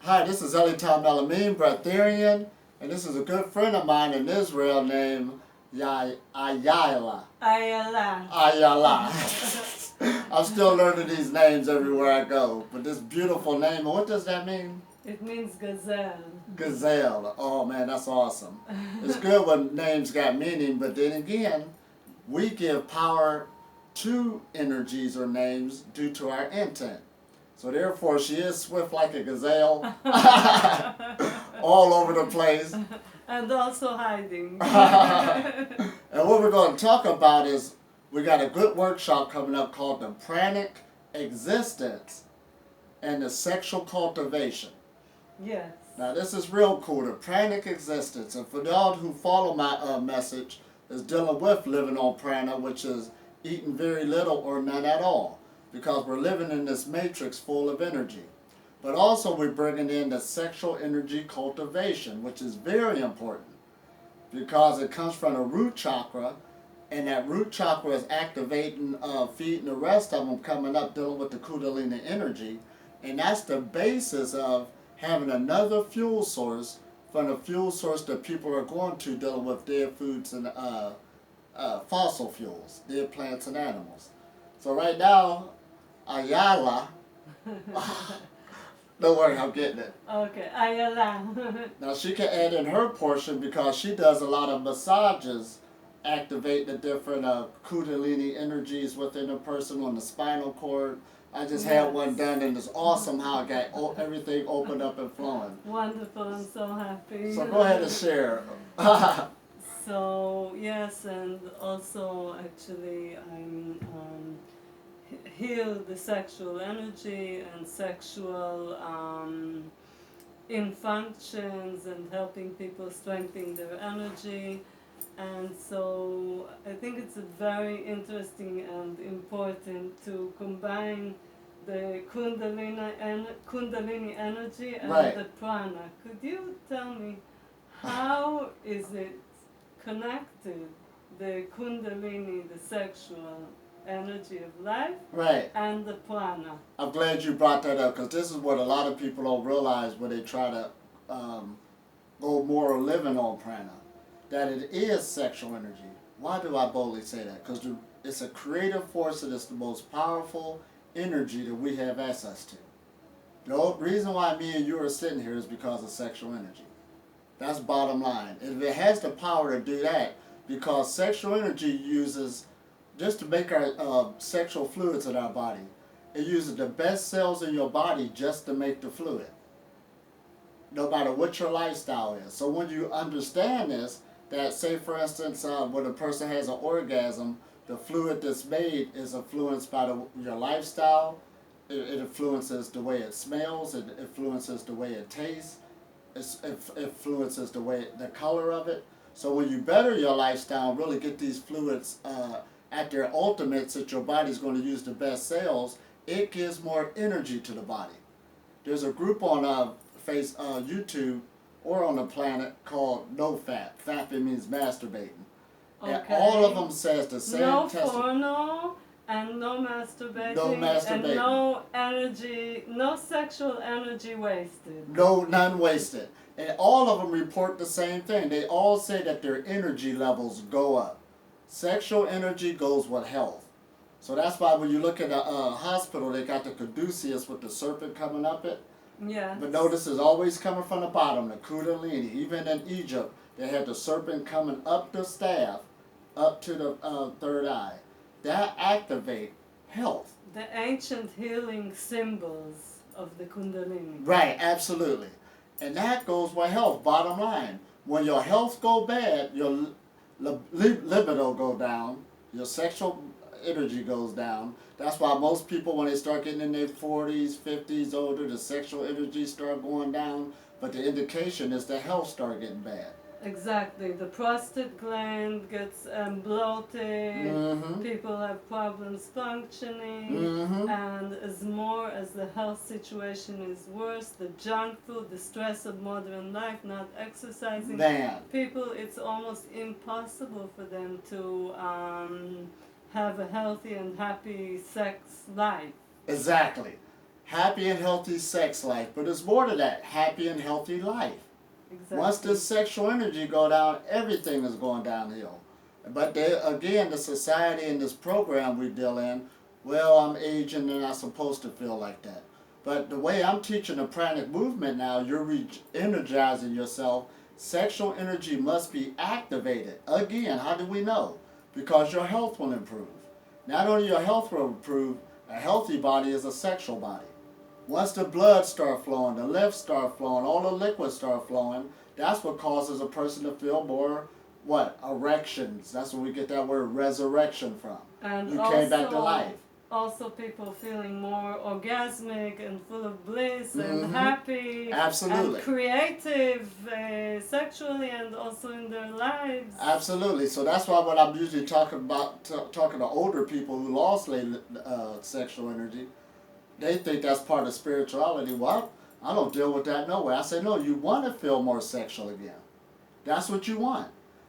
Hi, this is Elitam Elamim, Breatharian, and this is a good friend of mine in Israel named Ayala. Ayala. Ayala. I'm still learning these names everywhere I go, but this beautiful name, what does that mean? It means gazelle. Gazelle. Oh man, that's awesome. It's good when names got meaning, but then again, we give power to energies or names due to our intent. So therefore, she is swift like a gazelle, all over the place. And also hiding. And what we're going to talk about is we got a good workshop coming up called the Pranic Existence and the Sexual Cultivation. Yes. Now this is real cool, the Pranic Existence. And for y'all who follow my message, is dealing with living on prana, which is eating very little or none at all, because we're living in this matrix full of energy. But also we're bringing in the sexual energy cultivation, which is very important because it comes from the root chakra, and that root chakra is activating, feeding the rest of them coming up, dealing with the kundalini energy. And that's the basis of having another fuel source from the fuel source that people are going to, dealing with dead foods and fossil fuels, dead plants and animals. So right now, Ayala, don't worry, I'm getting it. Okay, Ayala. Now she can add in her portion because she does a lot of massages, activate the different kundalini energies within a person on the spinal cord. I just had one done, and it's awesome how it got everything opened up and flowing. Wonderful, I'm so happy. So go ahead and share. So yes, and also actually I'm heal the sexual energy and sexual infunctions and helping people strengthen their energy. And so I think it's very interesting and important to combine the Kundalini energy and Right. the prana. Could you tell me how is it connected, the Kundalini, the sexual energy of life, Right. and the prana? I'm glad you brought that up because this is what a lot of people don't realize when they try to go more living on prana, that it is sexual energy. Why do I boldly say that? Because it's a creative force and it's the most powerful energy that we have access to. The reason why me and you are sitting here is because of sexual energy. That's bottom line. If it has the power to do that, because sexual energy uses, just to make our sexual fluids in our body, it uses the best cells in your body just to make the fluid, no matter what your lifestyle is. So when you understand this, that say for instance when a person has an orgasm, the fluid that's made is influenced by your lifestyle. It influences the way it smells, it influences the way it tastes, it influences the color of it. So when you better your lifestyle and really get these fluids at their ultimates, that your body's going to use the best cells, it gives more energy to the body. There's a group on YouTube or on the planet called No Fap. Fapping means masturbating. Okay. And all of them says the same no testimony. porno and no masturbating, No masturbating. and no energy, no sexual energy wasted. No, none wasted. And all of them report the same thing. They all say that their energy levels go up. Sexual energy goes with health. So that's why when you look at a hospital, they got the caduceus with the serpent coming up it. Yeah. But notice it's always coming from the bottom, the kundalini. Even in Egypt, they had the serpent coming up the staff, up to the third eye. That activate health. The ancient healing symbols of the Kundalini. Right, absolutely. And that goes with health, bottom line. When your health go bad, your libido go down, your sexual energy goes down. That's why most people, when they start getting in their 40s, 50s, older, the sexual energy start going down. But the indication is the health start getting bad. Exactly. The prostate gland gets bloated. Mm-hmm. People have problems functioning. Mm-hmm. And as the health situation is worse, the junk food, the stress of modern life, not exercising. Man. People, it's almost impossible for them to have a healthy and happy sex life. Exactly. happy and healthy sex life. But it's more to that, happy and healthy life. Exactly. Once the sexual energy go down, everything is going downhill. But again, the society and this program we deal in, well, I'm aging and I'm supposed to feel like that. But the way I'm teaching the pranic movement now, you're re-energizing yourself. Sexual energy must be activated. Again, how do we know? Because your health will improve. Not only your health will improve, a healthy body is a sexual body. Once the blood start flowing, the lymph start flowing, all the liquids start flowing, that's what causes a person to feel more, what? Erections. That's where we get that word resurrection from. And You came back to life. Also people feeling more orgasmic and full of bliss and Mhm. happy Absolutely. and creative sexually and also in their lives. Absolutely. So that's why what I'm usually talking about, talking to older people who lost sexual energy, they think that's part of spirituality. Well, I don't deal with that no way. I say, no, you want to feel more sexual again. That's what you want.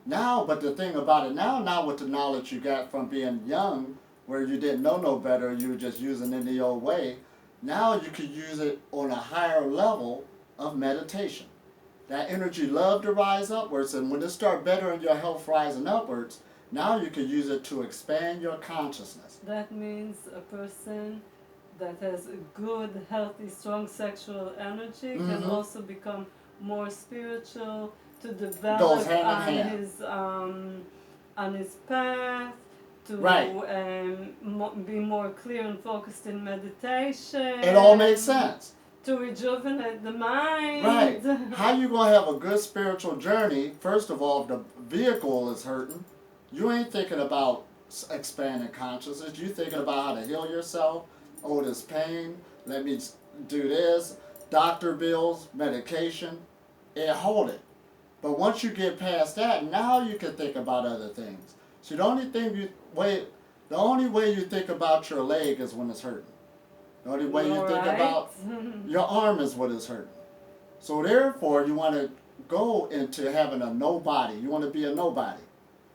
Now, but the thing about it now with the knowledge you got from being young, where you didn't know no better, you were just using it in the old way, now you can use it on a higher level of meditation. That energy love to rise upwards, and when it start bettering your health rising upwards, now you can use it to expand your consciousness. That means a person that has a good, healthy, strong sexual energy can Mhm. also become more spiritual, to Goes develop hand in hand. on his path, to Right. be more clear and focused in meditation. It all makes sense. To rejuvenate the mind. Right. How you gonna have a good spiritual journey? First of all, if the vehicle is hurting, you ain't thinking about expanding consciousness. You thinking about how to heal yourself. Oh, this pain. Let me do this. Doctor bills, medication. Hold it. But once you get past that, now you can think about other things. So the only way you think about your leg is when it's hurting. The only way you think about your arm is what is hurting. So therefore, you want to go into having a nobody. You want to be a nobody.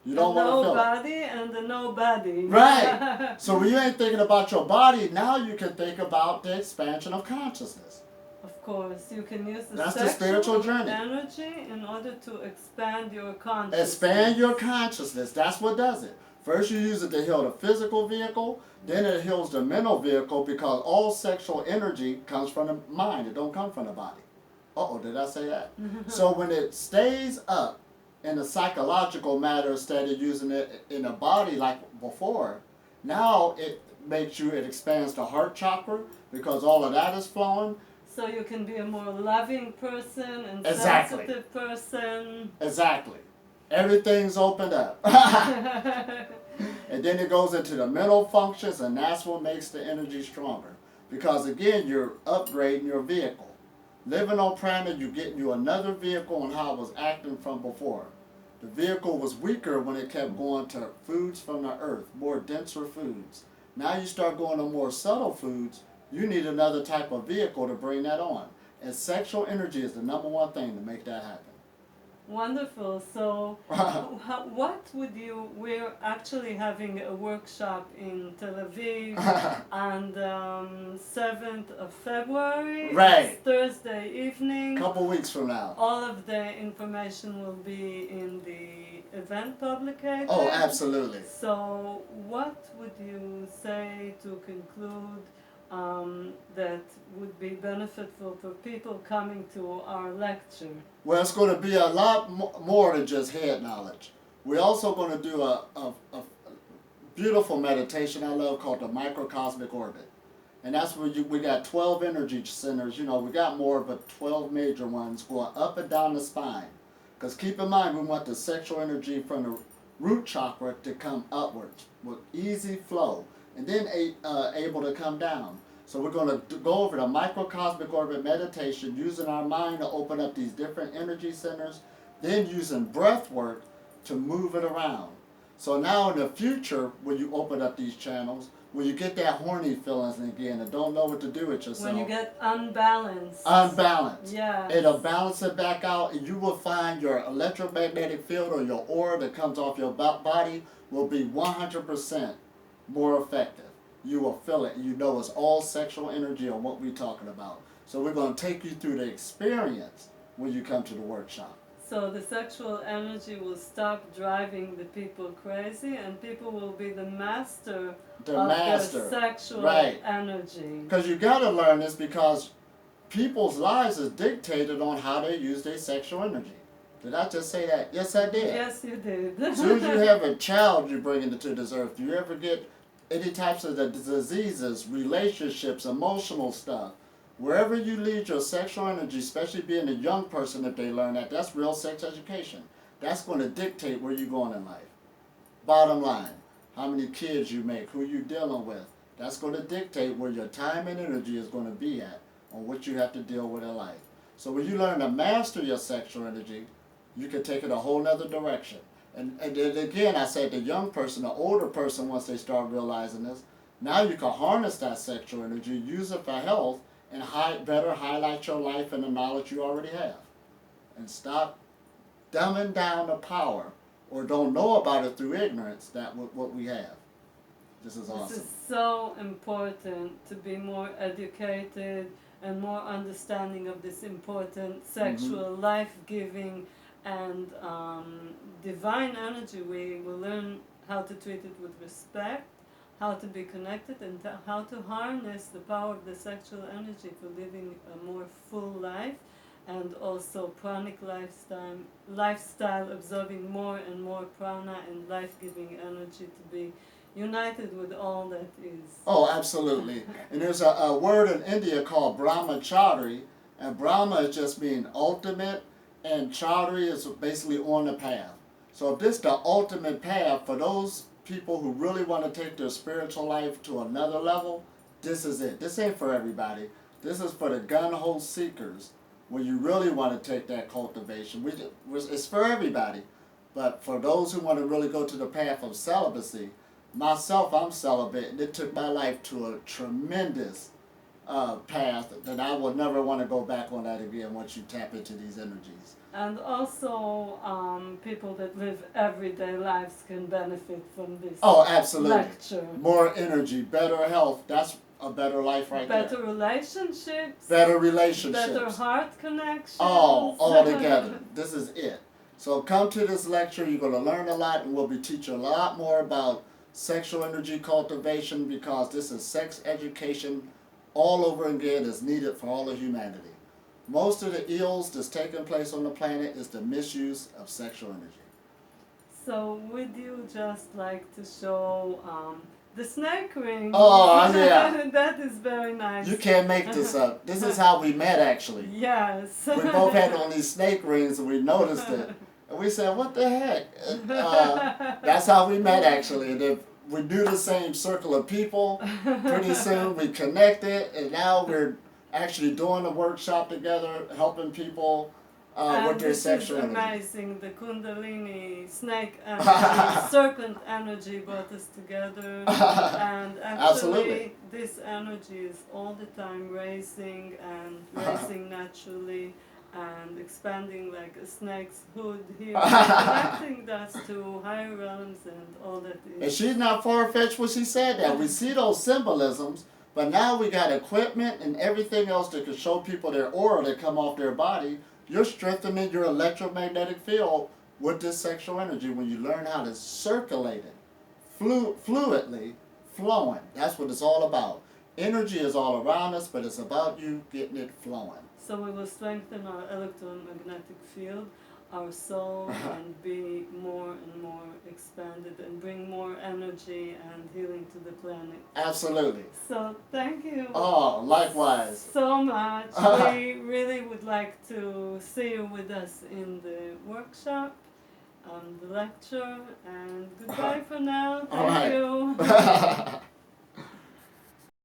You don't want to feel it. Nobody and a nobody. Right. So when you ain't thinking about your body, now you can think about the expansion of consciousness. Of course, you can use the That's the spiritual journey. energy in order to expand your consciousness. Expand your consciousness. That's what does it. First you use it to heal the physical vehicle, then it heals the mental vehicle, because all sexual energy comes from the mind. It don't come from the body. Uh-oh, did I say that? So when it stays up in the psychological matter instead of using it in the body like before, now it expands the heart chakra, because all of that is flowing. So you can be a more loving person and Exactly. sensitive person. Exactly. Everything's opened up. And then it goes into the mental functions, and that's what makes the energy stronger. Because again, you're upgrading your vehicle. Living on prana, you're getting you another vehicle on how it was acting from before. The vehicle was weaker when it kept going to foods from the earth, more denser foods. Now you start going to more subtle foods, you need another type of vehicle to bring that on. And sexual energy is the number one thing to make that happen. Wonderful. So, we're actually having a workshop in Tel Aviv on the 7th of February. Right. It's Thursday evening. A couple weeks from now. All of the information will be in the event publication. Oh, absolutely. So, what would you say to conclude that would be beneficial for people coming to our lecture? Well, it's going to be a lot more than just head knowledge. We're also going to do a beautiful meditation I love called the microcosmic orbit. And that's where we got 12 energy centers. You know, we got more, but 12 major ones going up and down the spine. Because keep in mind, we want the sexual energy from the root chakra to come upwards with easy flow, and then able to come down. So we're going to go over the microcosmic orbit meditation, using our mind to open up these different energy centers, then using breath work to move it around. So now in the future, when you open up these channels, when you get that horny feelings again and don't know what to do with yourself. When you get unbalanced. Unbalanced. Yeah. It'll balance it back out, and you will find your electromagnetic field or your aura that comes off your body will be 100% more effective. you will feel it. You know it's all sexual energy on what we're talking about. So we're going to take you through the experience when you come to the workshop. So the sexual energy will stop driving the people crazy, and people will be the master of their sexual energy. Because you got to learn this, because people's lives is dictated on how they use their sexual energy. Did I just say that? Yes, I did. Yes, you did. As soon as you have a child you bring into this earth, you ever get any types of the diseases, relationships, emotional stuff, wherever you lead your sexual energy, especially being a young person, if they learn that, that's real sex education. That's going to dictate where you're going in life. Bottom line, how many kids you make, who you're dealing with, that's going to dictate where your time and energy is going to be at on what you have to deal with in life. So when you learn to master your sexual energy, you can take it a whole nother direction. And then again, I said the young person, the older person, once they start realizing this, now you can harness that sexual energy, use it for health, and better highlight your life and the knowledge you already have. And stop dumbing down the power, or don't know about it through ignorance, that what we have. This is awesome. This is so important, to be more educated and more understanding of this important sexual, life-giving, and divine energy. We will learn how to treat it with respect, how to be connected, and how to harness the power of the sexual energy for living a more full life, and also pranic lifestyle, absorbing more and more prana and life-giving energy to be united with all that is. Oh, absolutely. And there's a word in India called brahmachari, and Brahma just means ultimate, and chari is basically on the path. So if this is the ultimate path for those people who really want to take their spiritual life to another level, this is it. This ain't for everybody. This is for the gun-ho seekers, when you really want to take that cultivation. It's for everybody. But for those who want to really go to the path of celibacy, myself, I'm celibate, and it took my life to a tremendous path that I will never want to go back on that again once you tap into these energies. And also, people that live everyday lives can benefit from this. Oh, absolutely. Lecture. More energy, better health. That's a better life right there. Better relationships. Better relationships. Better heart connections. All together. This is it. So come to this lecture. You're going to learn a lot, and we'll be teaching a lot more about sexual energy cultivation, because this is sex education all over again is needed for all of humanity. Most of the ills that's taking place on the planet is the misuse of sexual energy. So would you just like to show the snake ring? Oh, yeah. That is very nice. You can't make this up. This is how we met, actually. Yes. We both had on these snake rings, and we noticed it. And we said, what the heck? That's how we met, actually. And we knew the same circle of people. Pretty soon we connected, and now we're actually doing a workshop together, helping people with their sexual energy. This is amazing. The Kundalini snake energy, serpent energy brought us together. And actually, Absolutely. this energy is all the time raising and raising naturally, and expanding like a snake's hood here, connecting us to higher realms and all that is. And she's not far-fetched when she said that. We see those symbolisms, but now we got equipment and everything else that can show people their aura that come off their body. You're strengthening your electromagnetic field with this sexual energy when you learn how to circulate it fluidly, flowing. That's what it's all about. Energy is all around us, but it's about you getting it flowing. So we will strengthen our electromagnetic field, our soul, and be more and more expanded and bring more energy and healing to the planet. Absolutely. So thank you. Oh, likewise. So much. We really would like to see you with us in the workshop, the lecture, and goodbye for now. Thank you.